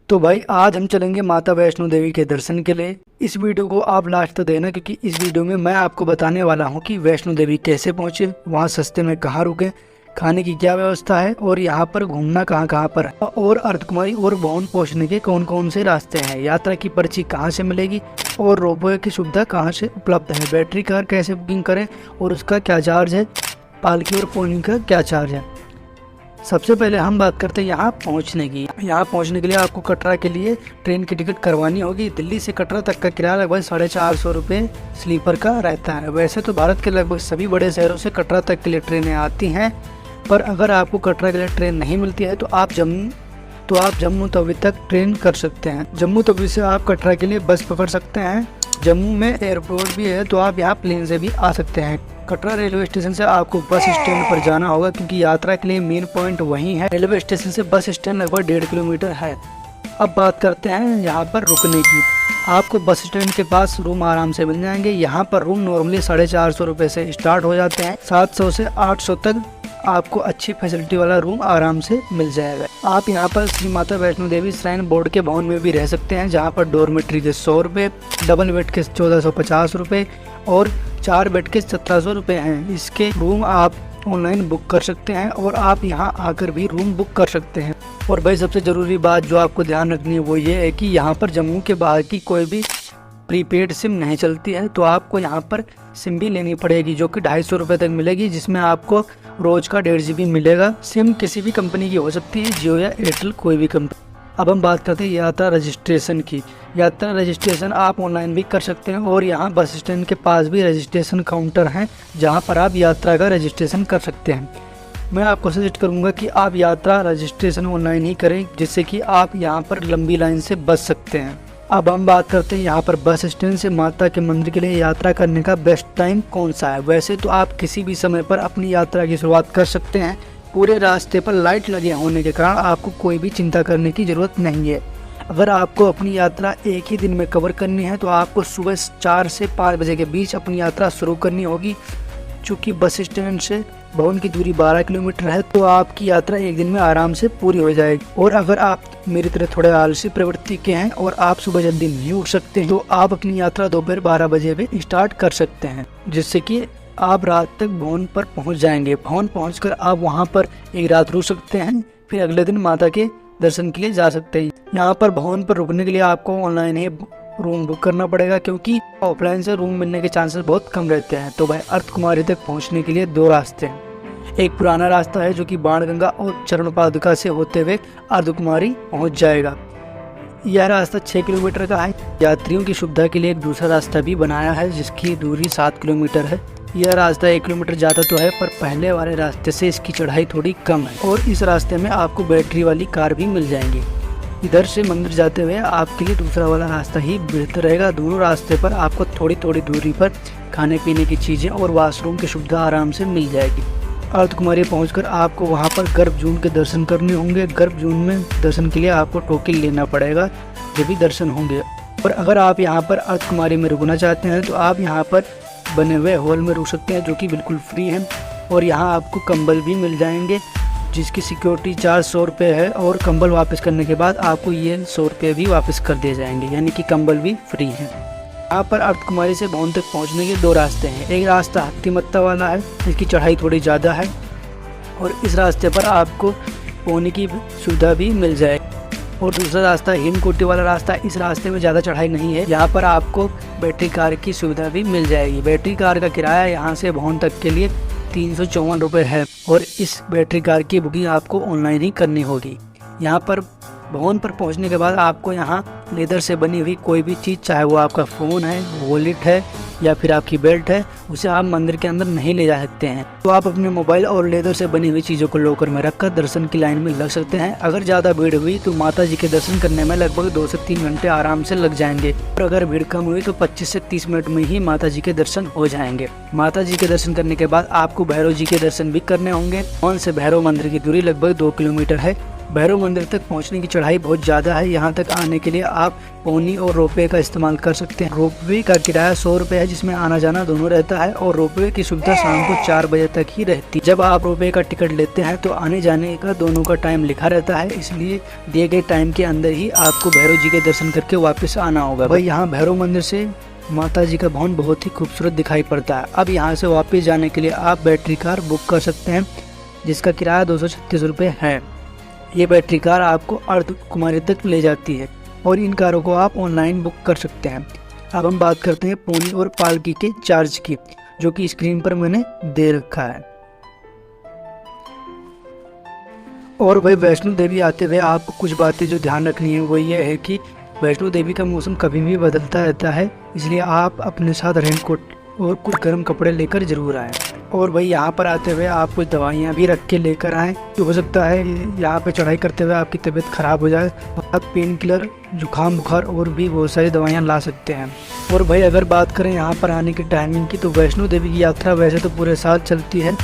तो भाई आज हम चलेंगे माता वैष्णो देवी के दर्शन के लिए। इस वीडियो को आप लास्ट तक देना, क्योंकि इस वीडियो में मैं आपको बताने वाला हूं कि वैष्णो देवी कैसे पहुंचे, वहां सस्ते में कहां रुके, खाने की क्या व्यवस्था है और यहाँ पर घूमना कहाँ कहाँ पर है, और अर्धकुमारी और भवन पहुँचने के कौन कौन से रास्ते हैं, यात्रा की पर्ची कहाँ से मिलेगी और रोपवे की सुविधा कहाँ से उपलब्ध है, बैटरी कार कैसे बुकिंग करें और उसका क्या चार्ज है, पालकी और पोनी का क्या चार्ज है। सबसे पहले हम बात करते हैं यहाँ पहुँचने की। यहाँ पहुँचने के लिए आपको कटरा के लिए ट्रेन की टिकट करवानी होगी। दिल्ली से कटरा तक का किराया लगभग 450 रुपये स्लीपर का रहता है। वैसे तो भारत के लगभग सभी बड़े शहरों से कटरा तक के लिए ट्रेनें आती हैं, पर अगर आपको कटरा के लिए ट्रेन नहीं मिलती है तो आप जम्मू तवी तक ट्रेन कर सकते हैं। जम्मू तवी से आप कटरा के लिए बस पकड़ सकते हैं। जम्मू में एयरपोर्ट भी है तो आप यहाँ प्लेन से भी आ सकते हैं। कटरा रेलवे स्टेशन से आपको बस स्टैंड पर जाना होगा, क्योंकि यात्रा के लिए मेन पॉइंट वहीं है। रेलवे स्टेशन से बस स्टैंड लगभग 1.5 किलोमीटर है। अब बात करते हैं यहाँ पर रुकने की। आपको बस स्टैंड के पास रूम आराम से मिल जाएंगे। यहाँ पर रूम नॉर्मली 450 रुपये से स्टार्ट हो जाते हैं। 700 से 800 तक आपको अच्छी फैसिलिटी वाला रूम आराम से मिल जाएगा। आप यहाँ पर श्री माता वैष्णो देवी श्राइन बोर्ड के भवन में भी रह सकते हैं, जहाँ पर डॉर्मेट्री के 100 रुपये, डबल बेड के 1450 रुपये और 4 बेड के 1700 रुपये हैं। इसके रूम आप ऑनलाइन बुक कर सकते हैं और आप यहाँ आकर भी रूम बुक कर सकते हैं। और भाई सबसे ज़रूरी बात जो आपको ध्यान रखनी है वो ये है कि यहाँ पर जम्मू के बाहर की कोई भी प्रीपेड सिम नहीं चलती है, तो आपको यहाँ पर सिम भी लेनी पड़ेगी, जो कि 250 रुपये तक मिलेगी, जिसमें आपको रोज़ का 1.5 GB मिलेगा। सिम किसी भी कंपनी की हो सकती है, जियो या एयरटेल, कोई भी कंपनी। अब हम बात करते हैं यात्रा रजिस्ट्रेशन की। यात्रा रजिस्ट्रेशन आप ऑनलाइन भी कर सकते हैं और यहाँ बस स्टैंड के पास भी रजिस्ट्रेशन काउंटर हैं, जहाँ पर आप यात्रा का रजिस्ट्रेशन कर सकते हैं। मैं आपको सजेस्ट करूँगा कि आप यात्रा रजिस्ट्रेशन ऑनलाइन ही करें, जिससे कि आप यहाँ पर लंबी लाइन से बच सकते हैं। अब हम बात करते हैं यहाँ पर बस स्टैंड से माता के मंदिर के लिए यात्रा करने का बेस्ट टाइम कौन सा है। वैसे तो आप किसी भी समय पर अपनी यात्रा की शुरुआत कर सकते हैं। पूरे रास्ते पर लाइट लगे होने के कारण आपको कोई भी चिंता करने की ज़रूरत नहीं है। अगर आपको अपनी यात्रा एक ही दिन में कवर करनी है तो आपको सुबह 4 से 5 बजे के बीच अपनी यात्रा शुरू करनी होगी। चूँकि बस स्टैंड से भवन की दूरी 12 किलोमीटर है, तो आपकी यात्रा एक दिन में आराम से पूरी हो जाएगी। और अगर आप मेरी तरह थोड़े आलसी प्रवृत्ति के हैं और आप सुबह जल्दी नहीं उठ सकते, तो आप अपनी यात्रा दोपहर 12 बजे भी स्टार्ट कर सकते हैं, जिससे कि आप रात तक भवन पर पहुंच जाएंगे। भवन पहुंचकर आप वहां पर एक रात रुक सकते हैं, फिर अगले दिन माता के दर्शन के लिए जा सकते हैं। यहाँ पर भवन पर रुकने के लिए आपको ऑनलाइन ही रूम बुक करना पड़ेगा, क्योंकि ऑफलाइन से रूम मिलने के चांसेस बहुत कम रहते हैं। तो भाई अर्धकुमारी तक पहुँचने के लिए 2 रास्ते हैं। एक पुराना रास्ता है जो कि बाणगंगा और चरण पादुका से होते हुए अर्धकुमारी पहुँच जाएगा। यह रास्ता 6 किलोमीटर का है। यात्रियों की सुविधा के लिए एक दूसरा रास्ता भी बनाया है, जिसकी दूरी 7 किलोमीटर है। यह रास्ता 1 किलोमीटर ज़्यादा तो है, पर पहले वाले रास्ते से इसकी चढ़ाई थोड़ी कम है और इस रास्ते में आपको बैटरी वाली कार भी मिल जाएंगी। इधर से मंदिर जाते हुए आपके लिए दूसरा वाला रास्ता ही बेहतर रहेगा। दोनों रास्ते पर आपको थोड़ी थोड़ी दूरी पर खाने पीने की चीज़ें और वॉशरूम की सुविधा आराम से मिल जाएगी। अर्धकुमारी पहुंचकर आपको वहां पर गर्भजून के दर्शन करने होंगे। गर्भजून में दर्शन के लिए आपको टोकन लेना पड़ेगा, जब भी दर्शन होंगे। और अगर आप यहां पर अर्धकुमारी में रुकना चाहते हैं तो आप यहां पर बने हुए हॉल में रुक सकते हैं, जो कि बिल्कुल फ्री है। और यहाँ आपको कंबल भी मिल जाएंगे, जिसकी सिक्योरिटी चार्ज 100 रुपये है, और कंबल वापस करने के बाद आपको ये 100 रुपये भी वापस कर दिए जाएंगे, यानी कि कंबल भी फ्री है। यहाँ पर अर्धकुमारी से भवन तक पहुँचने के 2 रास्ते हैं। एक रास्ता हत्तीमत्ता वाला है, इसकी चढ़ाई थोड़ी ज़्यादा है, और इस रास्ते पर आपको पोनी की सुविधा भी मिल जाएगी। और दूसरा रास्ता हिमकोटी वाला रास्ता, इस रास्ते में ज़्यादा चढ़ाई नहीं है। यहाँ पर आपको बैटरी कार की सुविधा भी मिल जाएगी। बैटरी कार का किराया यहाँ से भवन तक के लिए 354 रुपये है, और इस बैटरी कार की बुकिंग आपको ऑनलाइन ही करनी होगी। यहाँ पर भवन पर पहुंचने के बाद आपको यहाँ लेदर से बनी हुई कोई भी चीज़, चाहे वो आपका फ़ोन है, वॉलेट है या फिर आपकी बेल्ट है, उसे आप मंदिर के अंदर नहीं ले जा सकते हैं। तो आप अपने मोबाइल और लेदर से बनी हुई चीज़ों को लॉकर में रखकर दर्शन की लाइन में लग सकते हैं। अगर ज़्यादा भीड़ हुई तो माता जी के दर्शन करने में लगभग 2 से 3 घंटे आराम से लग जाएंगे, और अगर भीड़ कम हुई तो 25 से 30 मिनट में ही माता जी के दर्शन हो जाएंगे। माता जी के दर्शन करने के बाद आपको भैरव जी के दर्शन भी करने होंगे। भवन से भैरव मंदिर की दूरी लगभग 2 किलोमीटर है। भैरव मंदिर तक पहुंचने की चढ़ाई बहुत ज़्यादा है। यहाँ तक आने के लिए आप पोनी और रोपवे का इस्तेमाल कर सकते हैं। रोपवे का किराया 100 रुपये है, जिसमें आना जाना दोनों रहता है और रोपवे की सुविधा शाम को 4 बजे तक ही रहती है। जब आप रोपवे का टिकट लेते हैं तो आने जाने का दोनों का टाइम लिखा रहता है, इसलिए दिए गए टाइम के अंदर ही आपको भैरव जी के दर्शन करके वापस आना होगा। भाई यहाँ भैरव मंदिर से माता जी का भवन बहुत ही खूबसूरत दिखाई पड़ता है। अब यहाँ से वापस जाने के लिए आप बैटरी कार बुक कर सकते हैं, जिसका किराया 236 रुपये है। ये बैटरी कार आपको अर्ध कुमारी तक ले जाती है और इन कारों को आप ऑनलाइन बुक कर सकते हैं। अब हम बात करते हैं पोनी और पालकी के चार्ज की, जो कि स्क्रीन पर मैंने दे रखा है। और भाई वैष्णो देवी आते हुए आपको कुछ बातें जो ध्यान रखनी है वो ये है कि वैष्णो देवी का मौसम कभी भी बदलता रहता है, इसलिए आप अपने साथ रेनकोट और कुछ गर्म कपड़े लेकर जरूर आएँ। और भाई यहाँ पर आते हुए आप कुछ दवाइयाँ भी रख के लेकर आएँ, तो हो सकता है यहाँ पे चढ़ाई करते हुए आपकी तबीयत ख़राब हो जाए। आप पेन किलर, जुकाम, बुखार और भी बहुत सारी दवाइयाँ ला सकते हैं। और भाई अगर बात करें यहाँ पर आने की टाइमिंग की, तो वैष्णो देवी की यात्रा वैसे तो पूरे साल चलती है,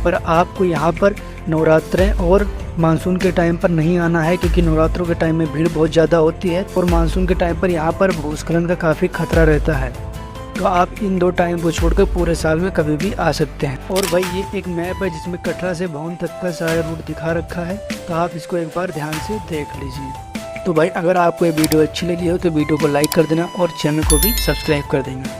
पर आपको यहाँ पर नवरात्रें और मानसून के टाइम पर नहीं आना है, क्योंकि नवरात्रों के टाइम में भीड़ बहुत ज़्यादा होती है और मानसून के टाइम पर यहाँ पर भूस्खलन का काफ़ी खतरा रहता है। तो आप इन 2 टाइम को छोड़कर पूरे साल में कभी भी आ सकते हैं। और भाई ये एक मैप है जिसमें कटरा से भवन तक का सारा रूट दिखा रखा है, तो आप इसको एक बार ध्यान से देख लीजिए। तो भाई अगर आपको ये वीडियो अच्छी लगी हो तो वीडियो को लाइक कर देना और चैनल को भी सब्सक्राइब कर देना।